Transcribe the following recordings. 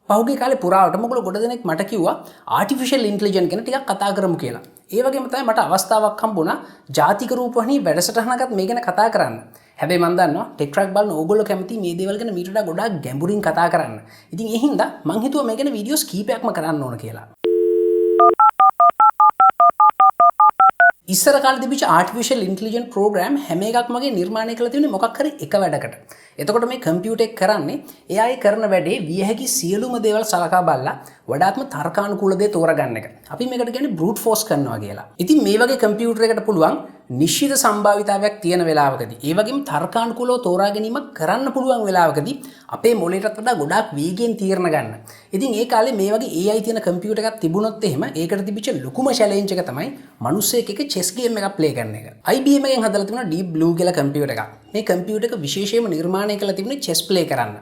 පහුගිය කාලේ පුරාවටම ඔයගොල්ලෝ ගොඩ දෙනෙක් මට කිව්වා ආටිෆිෂල් ඉන්ටෙලිජන්ස් ගැන ටිකක් කතා කරමු කියලා. ඒ වගේම තමයි මට අවස්ථාවක් හම්බුණා ජාතික රූපවාහිනී වැඩසටහනකත් මේ ගැන කතා කරන්න. හැබැයි මම දන්නවා ටෙක් ට්‍රැක් බලන ඕගොල්ලෝ කැමති මේ දේවල් ගැන මීට වඩා ගොඩාක් ගැඹුරින් කතා කරන්න. ඉතින් ඒ හින්දා මං හිතුවා මේ ගැන වීඩියෝස් කීපයක්ම කරන්න ඕන කියලා. ඉස්සර කාලේ තිබිච්ච ආටිෆිෂල් ඉන්ටෙලිජන්ස් ප්‍රෝග්‍රෑම් හැම එකක්ම වගේ නිර්මාණය කරලා තියෙන්නේ මොකක් හරි එක වැඩකට. එතකොට මේ කම්පියුටර් එක කරන්නේ එයා ඒ කරන වැඩේ විය හැකි සියලුම දේවල් සලකා බලලා වඩාත්ම තර්කානුකූල දේ තෝරගන්න එක. අපි මේකට කියන්නේ බෲට් ෆෝස් කරනවා කියලා. ඉතින් මේ වගේ කම්පියුටර් එකකට පුළුවන් නිශ්චිත සම්භාවිතාවයක් තියෙන වෙලාවකදී ඒ වගේම තර්කානුකූලව තෝරා ගැනීමක් කරන්න පුළුවන් වෙලාවකදී අපේ මොළයටත් වඩා ගොඩාක් වේගයෙන් තීරණ ගන්න. ඉතින් ඒ කාලේ මේ වගේ AI තියෙන කම්පියුටර් එකක් තිබුණොත් එහෙම ඒකට තිබිච්ච ලොකුම චැලෙන්ජ් එක තමයි මිනිස්සෙක් එක්ක චෙස් ගේම් එකක් ප්ලේ කරන එක. IBM එකෙන් හදලා තිබුණා Deep Blue කියලා කම්පියුටර් එකක්. මේ කම්පියුටර් එක විශේෂයෙන්ම නිර්මාණය කරලා තිබුණේ චෙස් ප්ලේ කරන්න.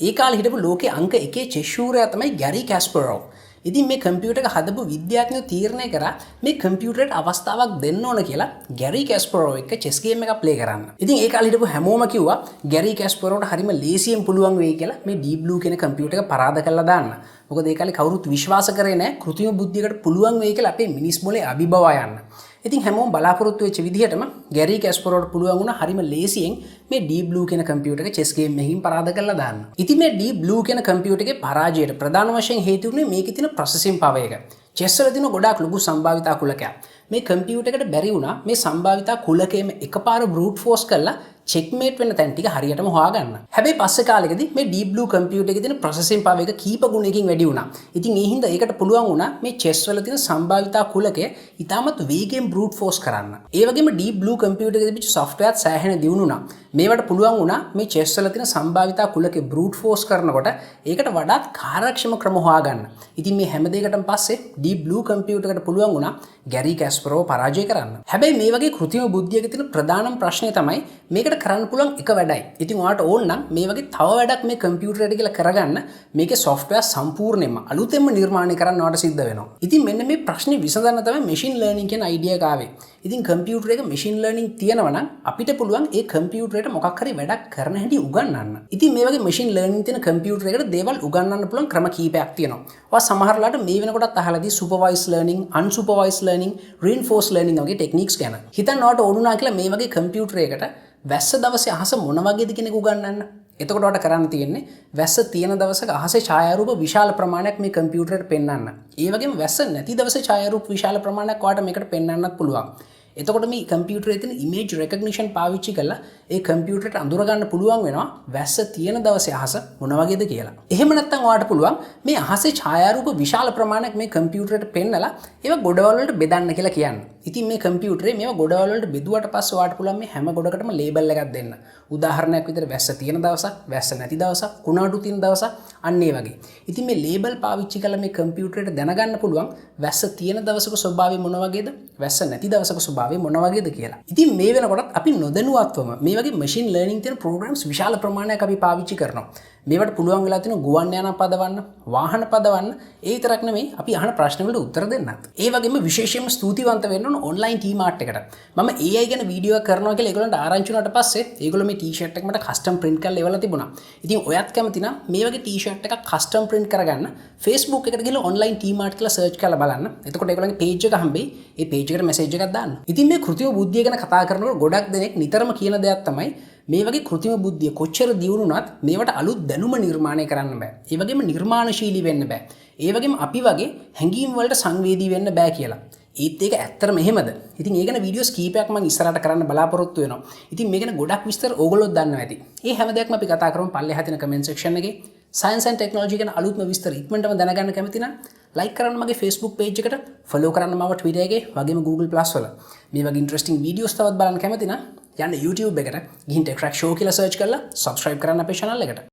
ඒ කාලේ හිටපු ලෝකේ අංක 1 චෙස් ශූරයා තමයි ගැරි කැස්පරොව්. ඉතින් මේ කම්පියුටර් එක හදපු විද්‍යාඥයෝ තීරණය කරා මේ කම්පියුටරේට අවස්ථාවක් දෙන්න ඕන කියලා ගැරි කැස්පරොව් එක්ක චෙස් ගේම් එකක් ප්ලේ කරන්න. ඉතින් ඒ කාලේ හිටපු හැමෝම කිව්වා ගැරි කැස්පරොව්ට හරිම ලේසියෙන් පුළුවන් වෙයි කියලා මේ Deep Blue කියන කම්පියුටර් එක පරාද කරලා දාන්න. මොකද ඒ කාලේ කවුරුත් විශ්වාස කරේ නැහැ කෘත්‍රිම බුද්ධියකට පුළුවන් වෙයි කියලා අපේ මිනිස් මොලේ අභිබවා යන්න. ඉතින් හැමෝම බලාපොරොත්තු වෙච්ච විදිහටම ගැරි කැස්පරොව්ට පුළුවන් වුණා හරිම ලේසියෙන් මේ Deep Blue කියන කම්පියුටර් එක චෙස් ගේම් එකකින් පරාද කරලා දාන්න. ඉතින් මේ Deep Blue කියන කම්පියුටර් එකේ පරාජයට ප්‍රධාන වශයෙන් හේතු වුණේ මේකේ තියෙන ප්‍රොසෙසින් පවර් එක. චෙස් වල තියෙන ගොඩාක් ලොකු සම්භාවිතා කුලකයක්. මේ කම්පියුටර් එකට බැරි වුණා මේ සම්භාවිතා කුලකයේම එකපාර බෲට් ෆෝස් කරලා චෙක්මේට් වෙන තැන් ටික හරියටම හොයාගන්න. හැබැයි පස්සේ කාලෙකදී මේ Deep Blue කම්පියුටර් එකේ තියෙන ප්‍රොසෙසින් පවර් එක කීප ගුණයකින් වැඩි වුණා. ඉතින් ඒ හින්දා ඒකට පුළුවන් වුණා මේ චෙස් වල තියෙන සම්භාවිතා කුලකය ඉතාමත් වේගයෙන් බෲට් ෆෝස් කරන්න. ඒ වගේම Deep Blue කම්පියුටර් එකේ තිබිච්ච සොෆ්ට්වෙයාර් සෑහෙන දියුණු වුණා. මේවට පුළුවන් වුණා මේ චෙස් වල තියෙන සම්භාවිතා කුලකේ බෲට් ෆෝස් කරනකොට ඒකට වඩාත් කාර්යක්ෂම ක්‍රම හොයාගන්න. ඉතින් මේ හැම දෙයකටම පස්සේ Deep Blue කම්පියුටර් එකට පුළුවන් වුණා ගැරි කැස්පරොව් පරාජය කරන්න. හැබැයි මේ වගේ කෘත්‍රිම බුද්ධියක තියෙන ප්‍රධානම ප්‍රශ්නේ තමයි මේකට කරන්න පුළුවන් එක වැඩයි. ඉතින් ඔයාලට ඕන නම් මේ වගේ තව වැඩක් මේ කම්පියුටර් එකට කියලා කරගන්න මේකේ සොෆ්ට්වෙයාර් සම්පූර්ණයෙන්ම අලුතෙන්ම නිර්මාණය කරන්න ඔයාලට සිද්ධ වෙනවා. ඉතින් මෙන්න මේ ප්‍රශ්නේ විසඳන්න තමයි මැෂින් ලර්නින් කියන අයිඩියා එක ආවේ. ඉතින් කම්පියුටර් එක මැෂින් ලර්නින් තියෙනවා නම් අපිට පුළුවන් ඒ කම්පියුටරේට මොකක් හරි වැඩක් කරන හැටි උගන්වන්න. ඉතින් මේ වගේ මැෂින් ලර්නින් තියෙන කම්පියුටර් එකකට දේවල් උගන්වන්න පුළුවන් ක්‍රම කීපයක් තියෙනවා. ඔයා සමහරලාට මේ වෙනකොටත් අහලාදී supervised learning, unsupervised learning, reinforce learning වගේ ටෙක්නික්ස් ගැන. හිතන්න ඔයාලට ඕනුනා කියලා මේ වගේ කම්පියුටර් එකකට වැස්ස දවසේ අහස මොන වගේද කියන එක උගන්වන්න. එතකොට ඔයාලට කරන්න තියෙන්නේ වැස්ස තියෙන දවසක අහසේ ඡායාරූප විශාල ප්‍රමාණයක් මේ කම්පියුටරේට පෙන්වන්න. ඒ වගේම වැස්ස නැති දවසේ ඡායාරූප විශාල ප්‍රමාණයක් ඔයාලට මේකට පෙන්වන්නත් පුළුවන්. එතකොට මේ කම්පියුටරේ තියෙන ඉමේජ් රෙකග්නිෂන් පාවිච්චි කරලා ඒ කම්පියුටරේට අඳුර ගන්න පුළුවන් වෙනවා වැස්ස තියෙන දවසේ අහස මොන වගේද කියලා. එහෙම නැත්නම් ඔයාලට පුළුවන් මේ අහසේ ඡායාරූප විශාල ප්‍රමාණයක් මේ කම්පියුටරේට පෙන්නලා ඒවා ගොඩවල් වලට බෙදන්න කියලා කියන්න. ඉතින් මේ කම්පියුටරේ මේවා ගොඩවල් වලට බෙදුවට පස්සේ ඔයාලට පුළුවන් මේ හැම ගොඩකටම ලේබල් එකක් දෙන්න. උදාහරණයක් විදිහට වැස්ස තියෙන දවසක්, වැස්ස නැති දවසක්, කුණාටු තියෙන දවසක්, අන්න ඒ වගේ. ඉතින් මේ ලේබල් පාවිච්චි කරලා මේ කම්පියුටරේට දැනගන්න පුළුවන් වැස්ස තියෙන දවසක ස්වභාවය මොන වගේද, වැස්ස නැති දවසක ස්වභාවය මොන වගේද කියලා. ඉතින් මේ වෙනකොටත් අපි නොදැනුවත්වම මේ වගේ මැෂින් ලර්නින් තියෙන ප්‍රෝග්‍රෑම්ස් විශාල ප්‍රමාණයක් අපි පාවිච්චි කරනවා. මේවට පුළුවන් වෙලා තියෙන ගුවන් යාන පදවන්න, වාහන පදවන්න, ඒ විතරක් නෙමෙයි අපි අහන ප්‍රශ්න වලට උත්තර දෙන්නත්. ඒ වගේම විශේෂයෙන්ම ස්තුතිවන්ත වෙන්න ඕන ඔන්ලයින් ටීමාර්ට් එකට. මම AI ගැන වීඩියෝ එකක් කරනවා කියලා ඒගොල්ලන්ට ආරංචි වුණාට පස්සේ ඒගොල්ලෝ මේ ටී-ෂර්ට් එක මට කස්ටම් print කරලා එවලා තිබුණා. ඉතින් ඔයත් කැමති නම් මේ වගේ ටී-ෂර්ට් එකක් කස්ටම් print කරගන්න Facebook එකට ගිහලා ඔන්ලයින් ටීමාර්ට් කියලා සර්ච් කරලා බලන්න. එතකොට ඒගොල්ලන්ගේ page එක හම්බෙයි. ඒ page එකට message එකක් දාන්න. ඉතින් මේ කෘත්‍රිම බුද්ධිය ගැන කතා කරනකොට ගොඩක් දෙනෙක් නිතරම කියන දෙයක් තමයි මේ වගේ කෘත්‍රිම බුද්ධිය කොච්චර දියුණුනත් මේවට අලුත් දැනුම නිර්මාණය කරන්න බෑ. ඒ වගේම නිර්මාණශීලී වෙන්න බෑ. ඒ වගේම අපි වගේ හැඟීම් වලට සංවේදී වෙන්න බෑ කියලා. ඒත් ඒක ඇත්තටම එහෙමද? ඉතින් ඒ ගැන වීඩියෝස් කීපයක් මම ඉස්සරහට කරන්න බලාපොරොත්තු වෙනවා. ඉතින් මේ ගැන ගොඩක් විස්තර ඕගොල්ලෝත් දන්නවා ඇති. ඒ හැම දෙයක්ම අපි කතා කරමු පල්ලෙහා තියෙන කමෙන්ට් සෙක්ෂන් එකේ. සයන්ස් ඇන්ඩ් ටෙක්නොලොජි ගැන අලුත්ම විස්තර ඉක්මනටම දැනගන්න කැමති නම් ලයික් කරන්න මගේ Facebook page එකට, follow කරන්න මම Twitter එකේ, වගේම Google Plus වල. මේ වගේ ඉන්ටරෙස්ටිං වීඩියෝස් තවත් බලන්න කැමති නම් යන්න YouTube එකට ගිහින් ටෙක් ට්‍රැක් ෂෝ කියලා සර්ච් කරලා subscribe කරන්න අපේ channel එකට.